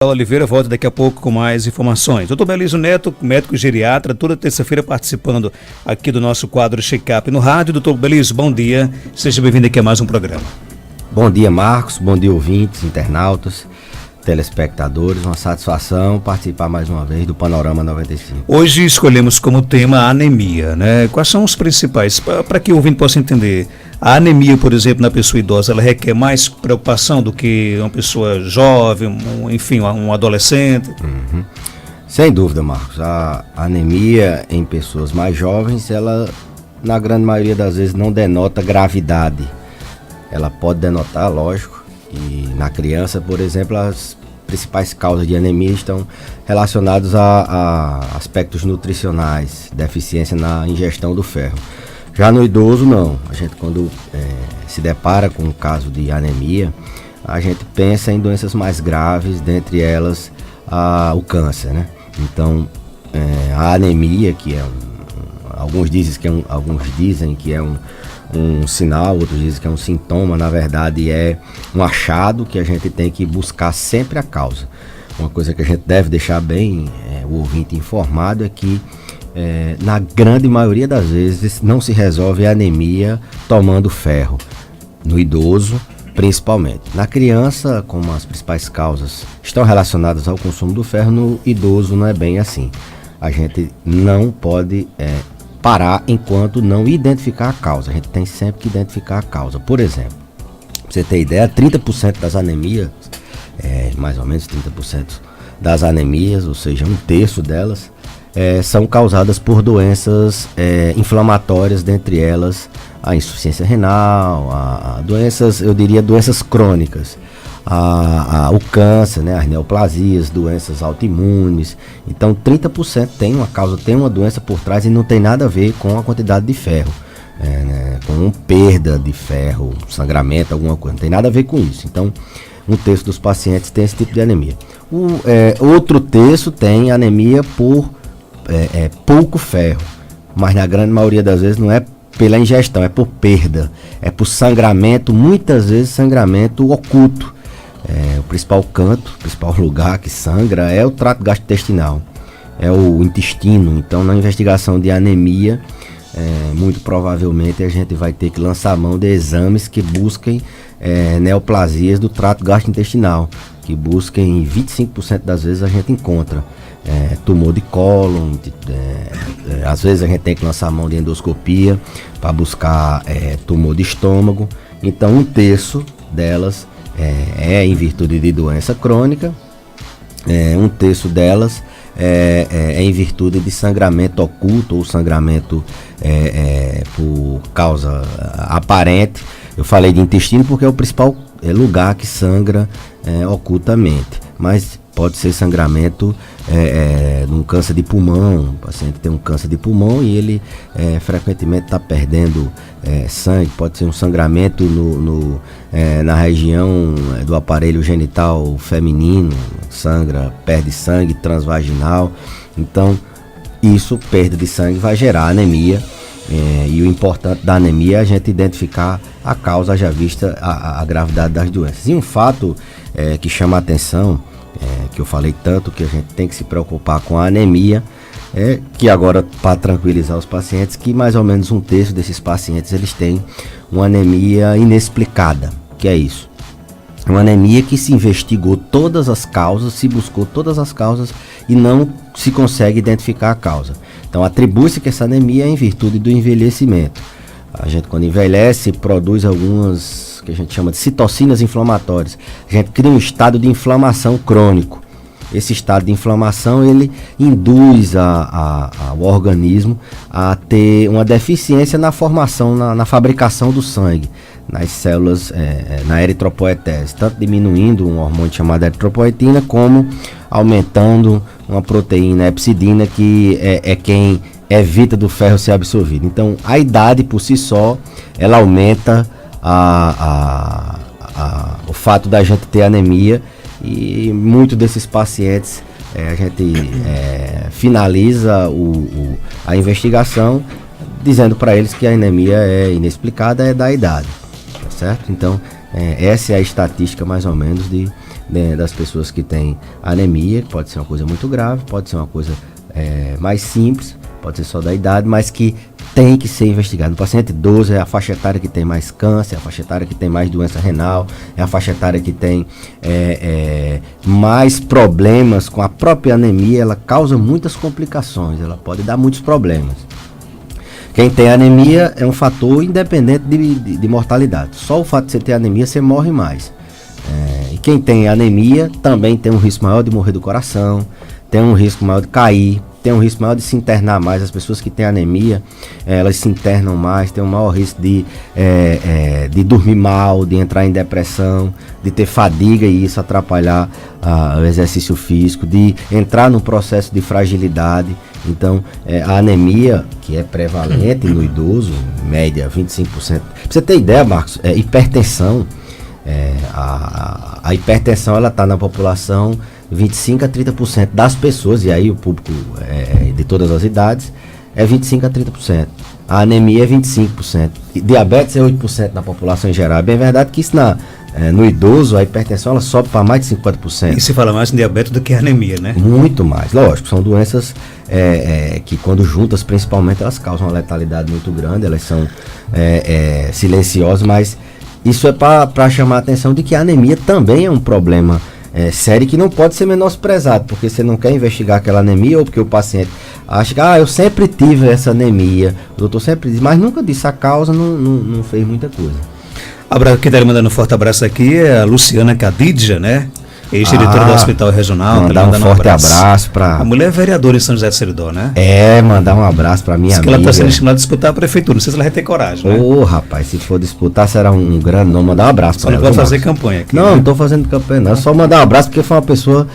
Oliveira volta daqui a pouco com mais informações. Doutor Belísio Neto, médico geriatra, toda terça-feira participando aqui do nosso quadro Check-up no rádio. Doutor Belísio, bom dia. Seja bem-vindo aqui a mais um programa. Bom dia, Marcos. Bom dia, ouvintes, internautas, telespectadores. Uma satisfação participar mais uma vez do Panorama 95. Hoje escolhemos como tema a anemia, né? Quais são os principais? Para que o ouvinte possa entender, a anemia, por exemplo, na pessoa idosa, ela requer mais preocupação do que uma pessoa jovem, enfim, um adolescente? Sem dúvida, Marcos. A anemia em pessoas mais jovens, ela, na grande maioria das vezes, não denota gravidade. Ela pode denotar, lógico, e na criança, por exemplo, as principais causas de anemia estão relacionadas a aspectos nutricionais, deficiência na ingestão do ferro. Já no idoso, não. A gente, quando se depara com um caso de anemia, a gente pensa em doenças mais graves, dentre elas o câncer, né? Então, a anemia, que é alguns dizem que é um sinal, outros dizem que é um sintoma, na verdade é um achado que a gente tem que buscar sempre a causa. Uma coisa que a gente deve deixar bem o ouvinte informado é que na grande maioria das vezes não se resolve a anemia tomando ferro, no idoso principalmente. Na criança, como as principais causas estão relacionadas ao consumo do ferro, no idoso não é bem assim. A gente não pode parar enquanto não identificar a causa. A gente tem sempre que identificar a causa. Por exemplo, pra você ter ideia, 30% das anemias, mais ou menos 30% das anemias, ou seja, um terço delas, são causadas por doenças inflamatórias, dentre elas a insuficiência renal, doenças, eu diria doenças crônicas, o câncer, né, as neoplasias, doenças autoimunes. Então 30% tem uma causa, tem uma doença por trás e não tem nada a ver com a quantidade de ferro, com perda de ferro, sangramento, alguma coisa, não tem nada a ver com isso. Então um terço dos pacientes tem esse tipo de anemia. Outro terço tem anemia por pouco ferro, mas na grande maioria das vezes não é pela ingestão, é por perda, é por sangramento, muitas vezes sangramento oculto. O principal canto, o principal lugar que sangra é o trato gastrointestinal, é o intestino. Então, na investigação de anemia, muito provavelmente a gente vai ter que lançar mão de exames que busquem neoplasias do trato gastrointestinal, que busquem, 25% das vezes a gente encontra tumor de cólon, às vezes a gente tem que lançar mão de endoscopia para buscar tumor de estômago. Então um terço delas é em virtude de doença crônica, um terço delas é em virtude de sangramento oculto ou sangramento por causa aparente. Eu falei de intestino porque é o principal lugar que sangra ocultamente, mas pode ser sangramento num câncer de pulmão. O paciente tem um câncer de pulmão e ele frequentemente está perdendo sangue. Pode ser um sangramento na região do aparelho genital feminino, sangra, perde sangue transvaginal. Então, perda de sangue vai gerar anemia. E o importante da anemia é a gente identificar a causa, já vista a gravidade das doenças. E um fato que chama a atenção, que eu falei tanto que a gente tem que se preocupar com a anemia, que agora, para tranquilizar os pacientes, que mais ou menos um terço desses pacientes eles têm uma anemia inexplicada. Que é isso? Uma anemia que se investigou todas as causas, se buscou todas as causas e não se consegue identificar a causa. Então atribui-se que essa anemia é em virtude do envelhecimento. A gente, quando envelhece, produz algumas que a gente chama de citocinas inflamatórias. A gente cria um estado de inflamação crônico. Esse estado de inflamação ele induz o organismo a ter uma deficiência na formação, na fabricação do sangue, nas células, na eritropoetese, tanto diminuindo um hormônio chamado eritropoetina, como aumentando uma proteína epsidina, que é quem evita do ferro ser absorvido. Então a idade por si só, ela aumenta o fato da gente ter anemia. E muitos desses pacientes a gente finaliza a investigação dizendo para eles que a anemia é inexplicada, é da idade, tá certo? Então essa é a estatística mais ou menos né, das pessoas que têm anemia, pode ser uma coisa muito grave, pode ser uma coisa mais simples, pode ser só da idade, mas que tem que ser investigado. No paciente idoso é a faixa etária que tem mais câncer, é a faixa etária que tem mais doença renal, é a faixa etária que tem mais problemas com a própria anemia. Ela causa muitas complicações, ela pode dar muitos problemas. Quem tem anemia é um fator independente de mortalidade. Só o fato de você ter anemia, você morre mais. E quem tem anemia também tem um risco maior de morrer do coração, tem um risco maior de cair, tem um risco maior de se internar mais. As pessoas que têm anemia, elas se internam mais, tem um maior risco de dormir mal, de entrar em depressão, de ter fadiga e isso atrapalhar o exercício físico, de entrar num processo de fragilidade. Então, a anemia, que é prevalente no idoso, média 25%. Pra você ter ideia, Marcos, hipertensão, a hipertensão ela está na população 25 a 30% das pessoas, e aí o público de todas as idades é 25 a 30%. A anemia é 25%. E diabetes é 8% na população em geral. É bem verdade que isso no idoso, a hipertensão ela sobe para mais de 50%. E se fala mais em diabetes do que anemia, né? Muito mais, lógico. São doenças que quando juntas, principalmente, elas causam uma letalidade muito grande. Elas são silenciosas, mas isso é para chamar a atenção de que a anemia também é um problema sério que não pode ser menosprezado, porque você não quer investigar aquela anemia ou porque o paciente acha que eu sempre tive essa anemia, o doutor sempre diz, mas nunca disse a causa, não fez muita coisa. Quem está mandando um forte abraço aqui é a Luciana Cadidja, né? Ex-diretora do Hospital Regional. Mandar um forte abraço para... A mulher é vereadora em São José do Seridó, né? Mandar um abraço para minha amiga. Que ela está sendo estimulada a disputar a prefeitura, não sei se ela vai ter coragem, né? Rapaz, se for disputar será um grande nome. Mandar um abraço para ela. Você não pode fazer campanha aqui, não estou fazendo campanha não, só mandar um abraço porque foi uma pessoa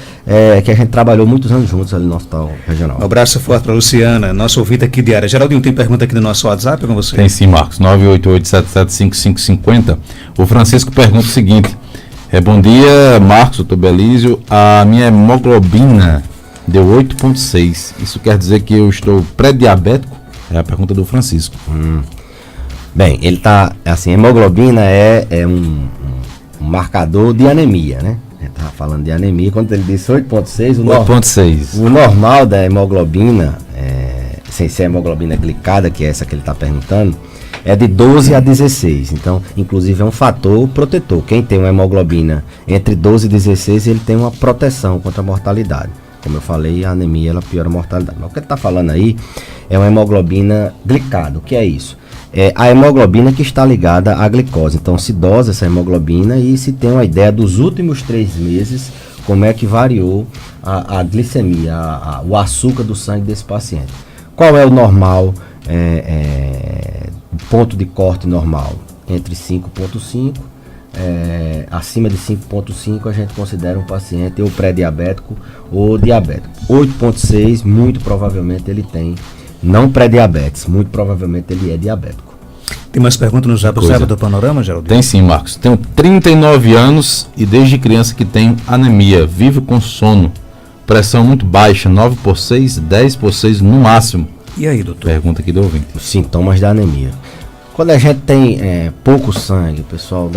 que a gente trabalhou muitos anos juntos ali no Hospital Regional. Um abraço forte para a Luciana, nosso ouvinte aqui diária. Geraldinho, tem pergunta aqui no nosso WhatsApp com você? Tem sim, Marcos, 988-775550. O Francisco pergunta o seguinte: bom dia, Marcos, doutor Belísio. A minha hemoglobina deu 8,6. Isso quer dizer que eu estou pré-diabético? É a pergunta do Francisco. Bem, ele tá assim, hemoglobina é um marcador de anemia, né? Ele estava falando de anemia, quando ele disse 8,6, 8,6. O normal da hemoglobina, sem ser a hemoglobina glicada, que é essa que ele está perguntando, é de 12 a 16, então, inclusive é um fator protetor. Quem tem uma hemoglobina entre 12 e 16, ele tem uma proteção contra a mortalidade. Como eu falei, a anemia ela piora a mortalidade. Mas o que ele está falando aí é uma hemoglobina glicada. O que é isso? É a hemoglobina que está ligada à glicose. Então, se dosa essa hemoglobina e se tem uma ideia dos últimos 3 meses, como é que variou a glicemia, o açúcar do sangue desse paciente. Qual é o normal? Ponto de corte normal entre 5,5, acima de 5,5 a gente considera um paciente ou pré-diabético ou diabético. 8,6 muito provavelmente ele tem não pré-diabetes, muito provavelmente ele é diabético. Tem mais perguntas no Zap do Panorama, Geraldo? Tem sim, Marcos. Tenho 39 anos e desde criança que tenho anemia, vivo com sono, pressão muito baixa, 9/6, 10/6 no máximo. E aí, doutor? Pergunta aqui do ouvinte. Os sintomas da anemia. Quando a gente tem pouco sangue, o pessoal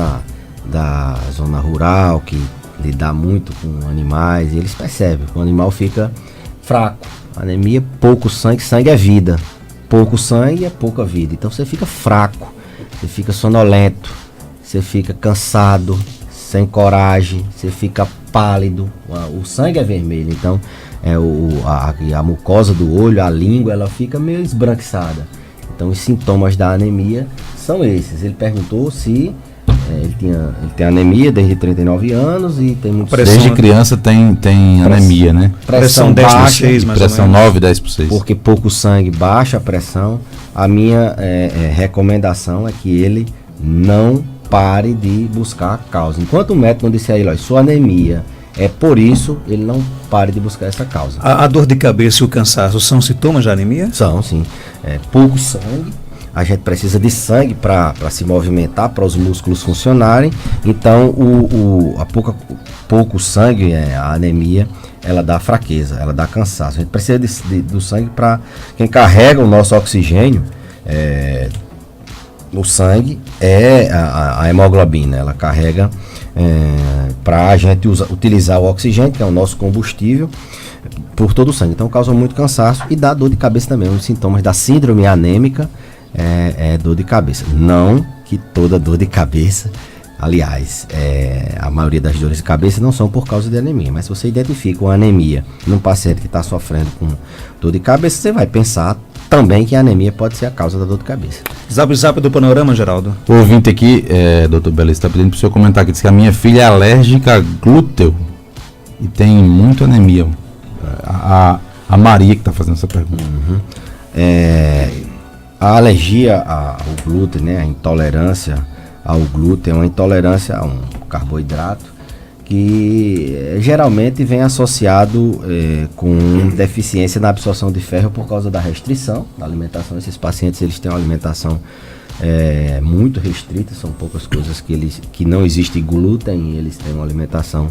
da zona rural, que lida muito com animais, eles percebem que o animal fica fraco. Anemia, pouco sangue, sangue é vida. Pouco sangue é pouca vida. Então você fica fraco, você fica sonolento, você fica cansado, sem coragem, você fica pálido. O sangue é vermelho, então a mucosa do olho, a língua, ela fica meio esbranquiçada. Então os sintomas da anemia são esses. Ele perguntou se ele tem anemia desde 39 anos e tem muito desde criança tem anemia, né? Pressão 10/6, mais pressão ou menos. 9/10/6. Porque pouco sangue, baixa a pressão. A minha recomendação é que ele não pare de buscar a causa. Enquanto o médico não disser a ele, sua anemia é por isso, ele não pare de buscar essa causa. A dor de cabeça e o cansaço são sintomas de anemia? São, sim. Pouco sangue. A gente precisa de sangue para se movimentar, para os músculos funcionarem. Então, pouco sangue, a anemia, ela dá fraqueza, ela dá cansaço. A gente precisa do sangue para quem carrega o nosso oxigênio. no sangue é a hemoglobina. Ela carrega para a gente utilizar o oxigênio, que é o nosso combustível, por todo o sangue. Então causa muito cansaço e dá dor de cabeça também. Um dos sintomas da síndrome anêmica é dor de cabeça. Não que toda dor de cabeça, aliás, a maioria das dores de cabeça não são por causa de anemia, mas se você identifica uma anemia num paciente que está sofrendo com dor de cabeça, você vai pensar também que a anemia pode ser a causa da dor de cabeça. Zap do Panorama, Geraldo. O ouvinte aqui, doutor Beleza, está pedindo para o senhor comentar aqui, diz que a minha filha é alérgica a glúten e tem muito anemia. A Maria que está fazendo essa pergunta. Uhum. A alergia ao glúten, né, a intolerância ao glúten é uma intolerância a um carboidrato que geralmente vem associado com deficiência na absorção de ferro por causa da restrição da alimentação. Esses pacientes eles têm uma alimentação muito restrita, são poucas coisas que não existe glúten, e eles têm uma alimentação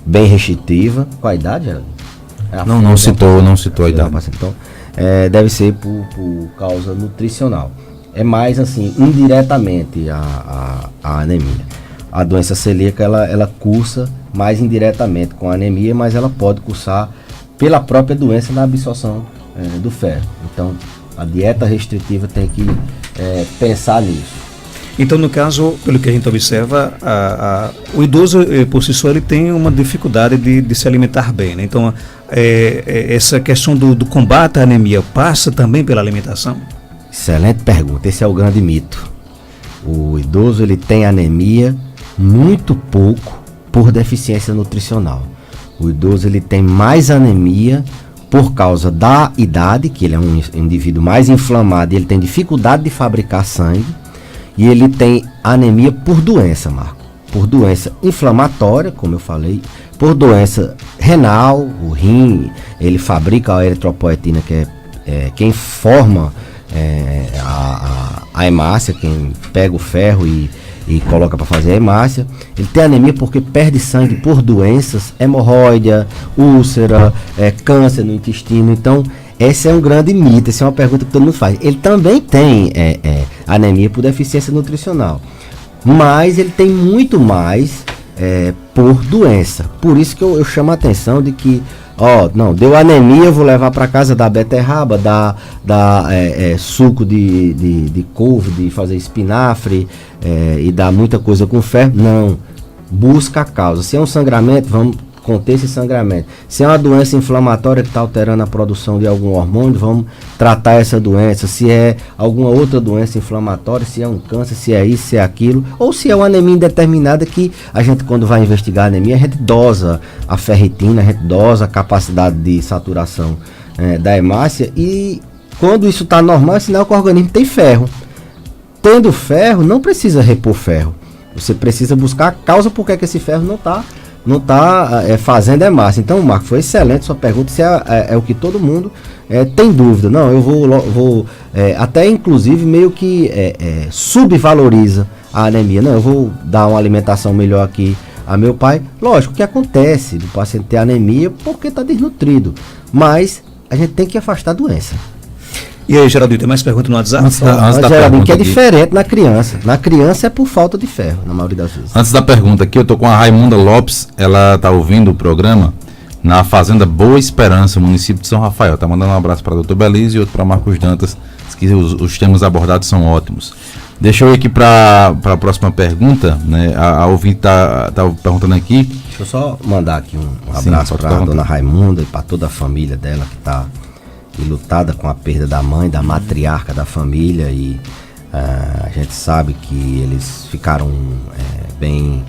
bem restritiva. Qual a idade, Geraldo? Não citou a idade. Então, deve ser por causa nutricional. É mais assim, indiretamente a anemia. A doença celíaca, ela cursa mais indiretamente com a anemia, mas ela pode cursar pela própria doença na absorção do ferro. Então, a dieta restritiva tem que pensar nisso. Então, no caso, pelo que a gente observa, o idoso, por si só, ele tem uma dificuldade de se alimentar bem, né? Então, essa questão do combate à anemia passa também pela alimentação? Excelente pergunta. Esse é o grande mito. O idoso, ele tem anemia muito pouco por deficiência nutricional. O idoso, ele tem mais anemia por causa da idade, que ele é um indivíduo mais inflamado e ele tem dificuldade de fabricar sangue, e ele tem anemia por doença, Marco. Por doença inflamatória, como eu falei, por doença renal, o rim, ele fabrica a eritropoetina, que é quem forma a hemácia, quem pega o ferro e coloca para fazer a hemácia. Ele tem anemia porque perde sangue por doenças, hemorroida, úlcera, câncer no intestino. Então, esse é um grande mito, essa é uma pergunta que todo mundo faz. Ele também tem anemia por deficiência nutricional, mas ele tem muito mais por doença. Por isso que eu chamo a atenção de que, deu anemia, eu vou levar para casa da beterraba, dar suco de couve, de fazer espinafre e dar muita coisa com ferro. Não, busca a causa. Se é um sangramento, vamos conter esse sangramento. Se é uma doença inflamatória que está alterando a produção de algum hormônio, vamos tratar essa doença. Se é alguma outra doença inflamatória, se é um câncer, se é isso, se é aquilo, ou se é uma anemia indeterminada, que a gente, quando vai investigar a anemia, a gente dosa a ferritina, a gente dosa a capacidade de saturação da hemácia, e quando isso está normal, é sinal que o organismo tem ferro. Tendo ferro, não precisa repor ferro. Você precisa buscar a causa por que esse ferro não está fazendo hemácia. Então, Marco, foi excelente sua pergunta. Se é o que todo mundo tem dúvida. Não, eu vou até inclusive meio que subvaloriza a anemia. Não, eu vou dar uma alimentação melhor aqui a meu pai. Lógico que acontece do paciente ter anemia porque está desnutrido, mas a gente tem que afastar a doença. E aí, Geraldinho, tem mais perguntas no WhatsApp? Antes da Geraldinho, que é aqui. Diferente na criança. Na criança é por falta de ferro, na maioria das vezes. Antes da pergunta aqui, eu tô com a Raimunda Lopes, ela tá ouvindo o programa na Fazenda Boa Esperança, município de São Rafael. Tá mandando um abraço para o Dr. Belise e outro para Marcos Dantas, diz que os temas abordados são ótimos. Deixa eu ir aqui para a próxima pergunta, né? A ouvinte tá perguntando aqui. Deixa eu só mandar aqui um abraço para a dona Raimunda e para toda a família dela que está lutada com a perda da mãe, da matriarca da família, e a gente sabe que eles ficaram bem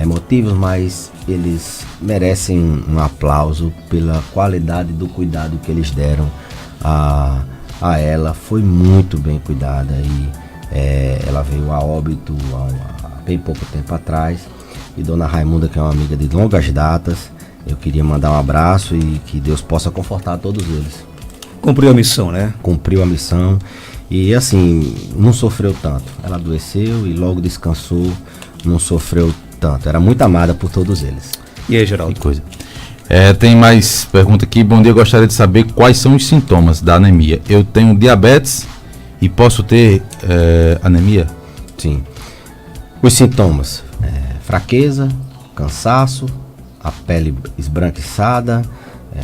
emotivos, mas eles merecem um aplauso pela qualidade do cuidado que eles deram a ela. Foi muito bem cuidada e ela veio a óbito há bem pouco tempo atrás, e dona Raimunda, que é uma amiga de longas datas, eu queria mandar um abraço e que Deus possa confortar todos eles. Cumpriu a missão, né? Cumpriu a missão e, assim, não sofreu tanto. Ela adoeceu e logo descansou, não sofreu tanto. Era muito amada por todos eles. E aí, Geraldo? Que coisa. Tem mais pergunta aqui. Bom dia, eu gostaria de saber quais são os sintomas da anemia. Eu tenho diabetes e posso ter anemia? Sim. Os sintomas: fraqueza, cansaço, a pele esbranquiçada,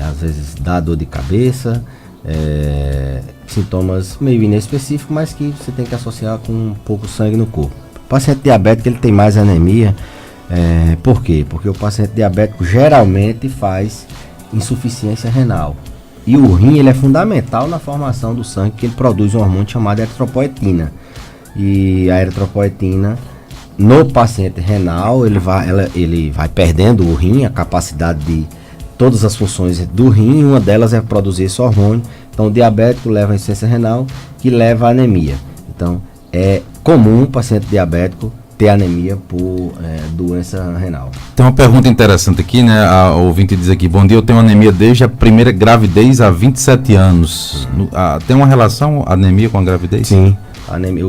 às vezes dá dor de cabeça, sintomas meio inespecíficos, mas que você tem que associar com pouco sangue no corpo. O paciente diabético ele tem mais anemia, por quê? Porque o paciente diabético geralmente faz insuficiência renal. E o rim ele é fundamental na formação do sangue, que ele produz um hormônio chamado eritropoetina. E a eritropoetina no paciente renal, ele vai perdendo o rim, a capacidade de todas as funções do rim, e uma delas é produzir esse hormônio. Então o diabético leva a insuficiência renal, que leva a anemia. Então é comum o paciente diabético ter anemia por doença renal. Tem uma pergunta interessante aqui, né? A ouvinte diz aqui: bom dia, eu tenho anemia desde a primeira gravidez há 27 anos. Tem uma relação anemia com a gravidez? Sim, a anemia,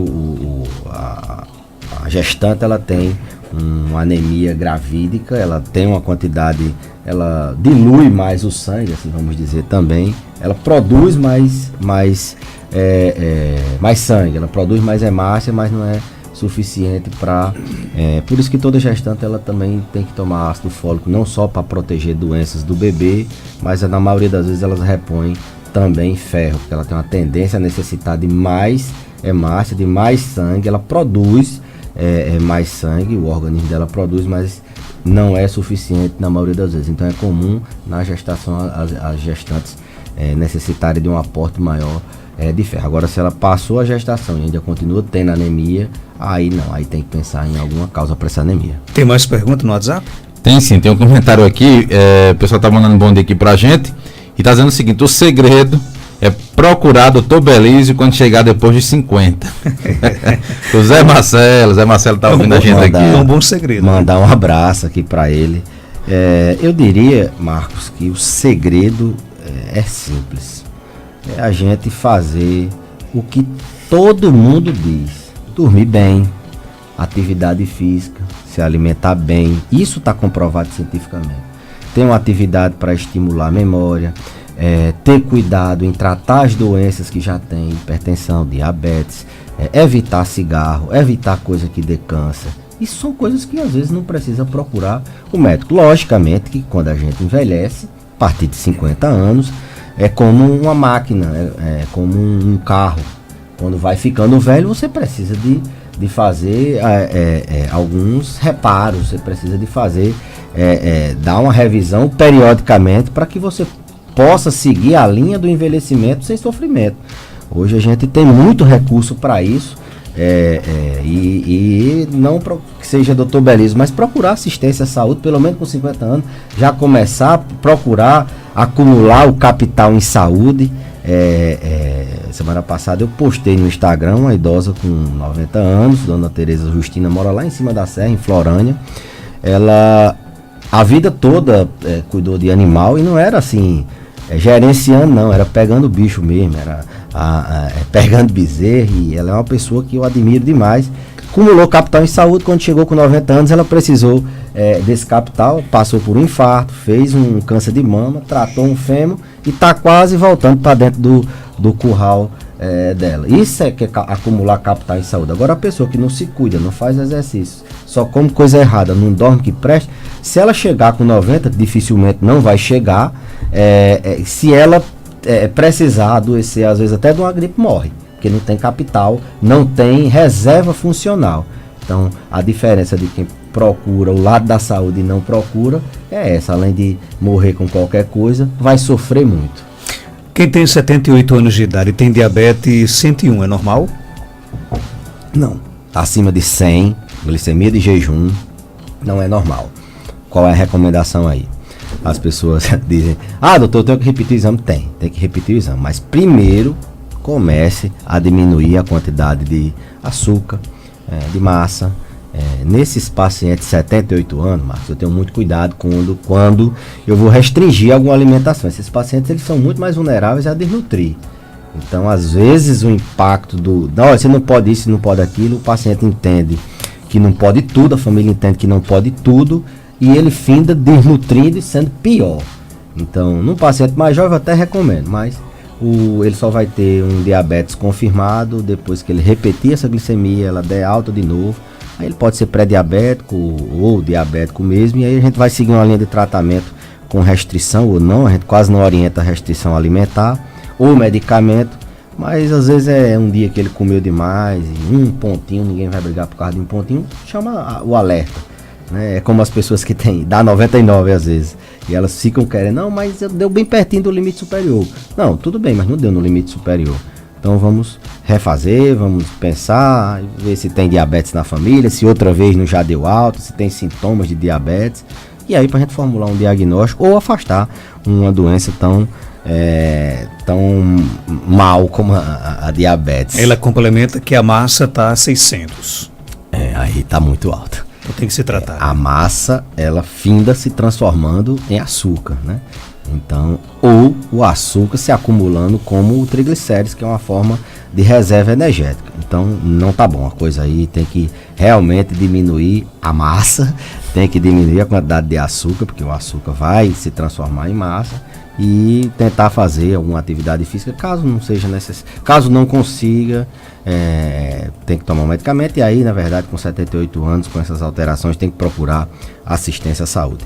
a gestante ela tem uma anemia gravídica, ela tem uma quantidade, ela dilui mais o sangue, assim vamos dizer também, ela produz mais sangue, ela produz mais hemácia, mas não é suficiente para... por isso que toda gestante ela também tem que tomar ácido fólico, não só para proteger doenças do bebê, mas na maioria das vezes elas repõem também ferro, porque ela tem uma tendência a necessitar de mais hemácia, de mais sangue, ela produz mais sangue, o organismo dela produz, mas não é suficiente na maioria das vezes. Então é comum na gestação as gestantes necessitarem de um aporte maior de ferro. Agora, se ela passou a gestação e ainda continua tendo anemia, aí não, aí tem que pensar em alguma causa para essa anemia. Tem mais perguntas no WhatsApp? Tem sim, tem um comentário aqui, o pessoal tá mandando um bom dia aqui pra gente, e tá dizendo o seguinte: o segredo é procurar Dr. Belísio quando chegar depois de 50. O Zé Marcelo tá ouvindo a gente aqui. É um bom segredo. Mandar um abraço aqui para ele. Eu diria, Marcos, que o segredo é simples. É a gente fazer o que todo mundo diz: dormir bem, atividade física, se alimentar bem. Isso está comprovado cientificamente. Ter uma atividade para estimular a memória, ter cuidado em tratar as doenças que já tem, hipertensão, diabetes, evitar cigarro, evitar coisa que dê câncer. Isso são coisas que às vezes não precisa procurar o médico. Logicamente que quando a gente envelhece, a partir de 50 anos, é como uma máquina, é como um carro. Quando vai ficando velho, você precisa de fazer alguns reparos, você precisa de fazer, dar uma revisão periodicamente para que você possa seguir a linha do envelhecimento sem sofrimento. Hoje a gente tem muito recurso para isso, e não que seja Dr. Belísio, mas procurar assistência à saúde, pelo menos com 50 anos, já começar a procurar acumular o capital em saúde. Semana passada eu postei no Instagram uma idosa com 90 anos, Dona Tereza Justina, mora lá em cima da serra, em Florânia. Ela a vida toda cuidou de animal e não era assim, gerenciando não, era pegando bicho mesmo, era pegando bezerro, e ela é uma pessoa que eu admiro demais. Acumulou capital em saúde, quando chegou com 90 anos ela precisou desse capital, passou por um infarto, fez um câncer de mama, tratou um fêmur e está quase voltando para dentro do curral dela. Isso é que é acumular capital em saúde. Agora a pessoa que não se cuida, não faz exercícios, só come coisa errada, não dorme que preste, se ela chegar com 90, dificilmente não vai chegar, se ela precisar adoecer, às vezes até de uma gripe, morre, porque não tem capital, não tem reserva funcional. Então a diferença de quem procura o lado da saúde e não procura é essa: além de morrer com qualquer coisa, vai sofrer muito. Quem tem 78 anos de idade e tem diabetes 101 é normal? Não. Acima de 100, glicemia de jejum, não é normal. Qual é a recomendação aí? As pessoas dizem: doutor, eu tenho que repetir o exame. Tem que repetir o exame, mas primeiro comece a diminuir a quantidade de açúcar, de massa. Nesses pacientes de 78 anos, Marcos, eu tenho muito cuidado quando eu vou restringir alguma alimentação. Esses pacientes eles são muito mais vulneráveis a desnutrir. Então, às vezes, o impacto você não pode isso, não pode aquilo, o paciente entende que não pode tudo, a família entende que não pode tudo, e ele finda desnutrindo e sendo pior. Então, num paciente mais jovem eu até recomendo, mas ele só vai ter um diabetes confirmado depois que ele repetir essa glicemia, ela der alta de novo. Aí ele pode ser pré-diabético ou diabético mesmo, e aí a gente vai seguir uma linha de tratamento com restrição ou não. A gente quase não orienta a restrição alimentar ou medicamento, mas às vezes é um dia que ele comeu demais, e um pontinho, ninguém vai brigar por causa de um pontinho, chama o alerta. Né? É como as pessoas que dá 99 às vezes, e elas ficam querendo, não, mas deu bem pertinho do limite superior. Não, tudo bem, mas não deu no limite superior. Então vamos refazer, vamos pensar, ver se tem diabetes na família, se outra vez não já deu alta, se tem sintomas de diabetes, e aí pra gente formular um diagnóstico ou afastar uma doença tão mal como a diabetes. Ela complementa que a massa está a 600. Aí tá muito alta. Então tem que se tratar. A massa, ela finda se transformando em açúcar, né? Então, ou o açúcar se acumulando como o triglicérides, que é uma forma de reserva energética. Então, não tá bom. A coisa aí tem que realmente diminuir a massa, tem que diminuir a quantidade de açúcar, porque o açúcar vai se transformar em massa, e tentar fazer alguma atividade física, caso não seja necessário. Caso não consiga, tem que tomar um medicamento, e aí, na verdade, com 78 anos, com essas alterações, tem que procurar assistência à saúde.